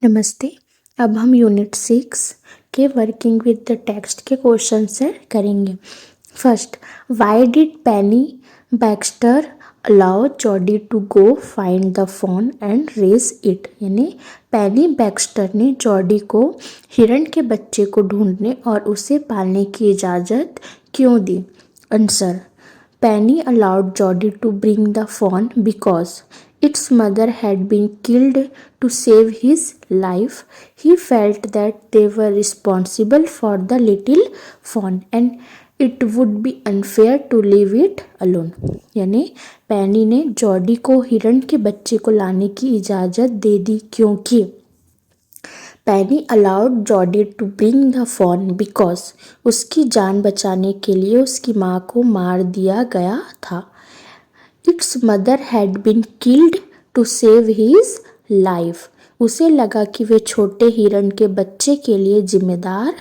नमस्ते। अब हम यूनिट 6 के वर्किंग विद द टेक्स्ट के क्वेश्चन से करेंगे। First, why did Penny Baxter allow Jody to go find the fawn and raise it. यानी पेनी बैक्स्टर ने जॉडी को हिरण के बच्चे को ढूंढने और उसे पालने की इजाज़त क्यों दी। Answer, Penny allowed Jody to bring the fawn because its mother had been killed to save his life. He felt that they were responsible for the little fawn and it would be unfair to leave it alone. यानी पैनी ने Jordi को हिरण के बच्चे को लाने की इजाज़त दे दी क्योंकि Penny allowed Jody to bring the fawn because उसकी जान बचाने के लिए उसकी माँ को मार दिया गया था। Its mother had been killed to save his life. उसे लगा कि वे छोटे हिरण के बच्चे के लिए जिम्मेदार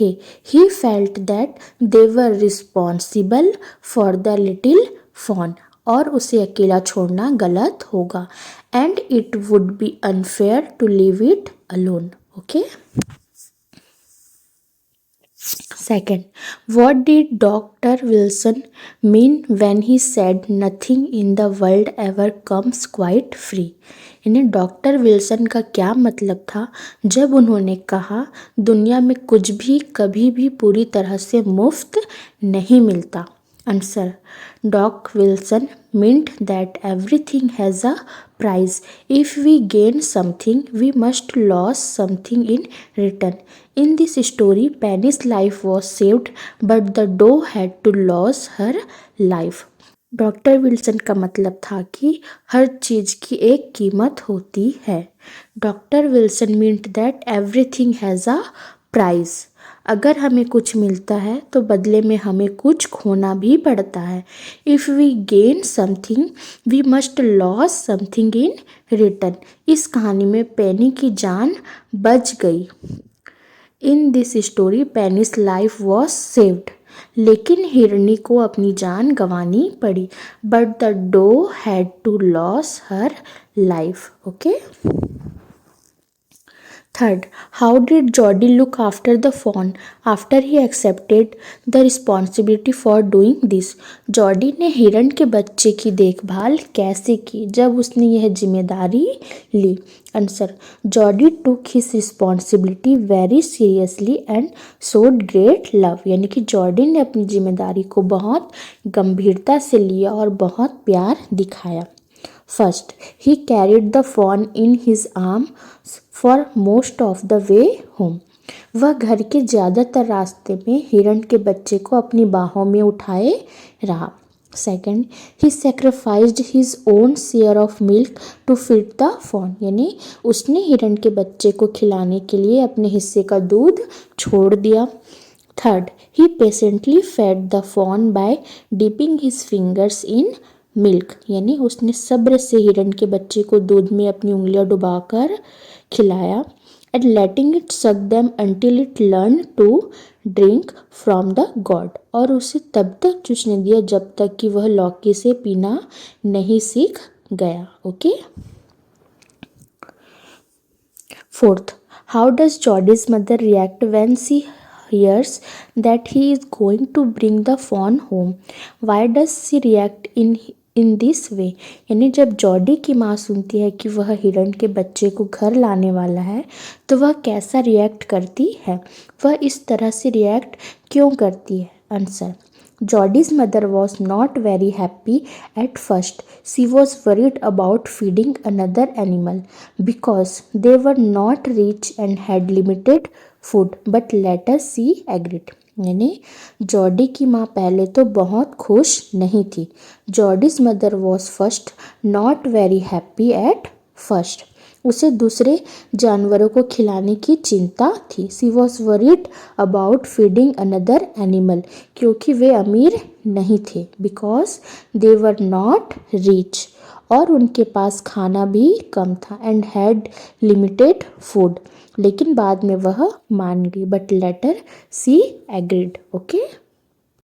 थे। He felt that they were responsible for the little fawn. और उसे अकेला छोड़ना गलत होगा। And it would be unfair to leave it alone. Okay. Second, what did Dr. Wilson mean when he said nothing in the world ever comes quite free? यानी doctor Wilson का क्या मतलब था जब उन्होंने कहा दुनिया में कुछ भी कभी भी पूरी तरह से मुफ्त नहीं मिलता। Answer, Doc Wilson meant that everything has a price. If we gain something, we must lose something in return. In this story, Penny's life was saved, but the doe had to lose her life. Doctor Wilson का मतलब था कि हर चीज़ की एक कीमत होती है। Doctor Wilson meant that everything has a price. अगर हमें कुछ मिलता है तो बदले में हमें कुछ खोना भी पड़ता है। If we gain something we must loss something in return. इस कहानी में पेनी की जान बच गई। In this story Penny's life was saved. लेकिन हिरनी को अपनी जान गंवानी पड़ी। But the doe had to loss her life. Okay. Third, how did Jody look after the fawn after he accepted the responsibility for doing this? Jordi ने हिरण के बच्चे की देखभाल कैसे की जब उसने यह जिम्मेदारी ली। Answer, Jody took his responsibility very seriously and showed great love. यानी कि जॉडी ने अपनी जिम्मेदारी को बहुत गंभीरता से लिया और बहुत प्यार दिखाया। First, he carried the fawn in his arms for most of the way home. वह घर के ज़्यादातर रास्ते में हिरण के बच्चे को अपनी बाहों में उठाए रहा। Second, he sacrificed his own share of milk to feed the fawn. यानी उसने हिरण के बच्चे को खिलाने के लिए अपने हिस्से का दूध छोड़ दिया। Third, he patiently fed the fawn by dipping his fingers in milk. यानी उसने सब्र से हिरण के बच्चे को दूध में अपनी उंगलियां डुबाकर खिलाया। And letting it suck them until it learn to drink from the gourd. और उसे तब तक चूसने दिया जब तक कि वह लौकी से पीना नहीं सीख गया। Okay. Fourth, how does Jody's mother react when she hears that he is going to bring the fawn home? Why does she react in this way? यानी जब जॉडी की माँ सुनती है कि वह हिरण के बच्चे को घर लाने वाला है तो वह कैसा रिएक्ट करती है। वह इस तरह से रिएक्ट क्यों करती है। Answer, Jodie's mother was not very happy at first. She was worried about feeding another animal because they were not rich and had limited food. But later she agreed. यानी जॉडी की माँ पहले तो बहुत खुश नहीं थी। Jody's mother was first not very happy at first. उसे दूसरे जानवरों को खिलाने की चिंता थी। She was worried about feeding another animal क्योंकि वे अमीर नहीं थे। Because they were not rich और उनके पास खाना भी कम था। And had limited food. लेकिन बाद में वह मान गई। But later she agreed. Okay.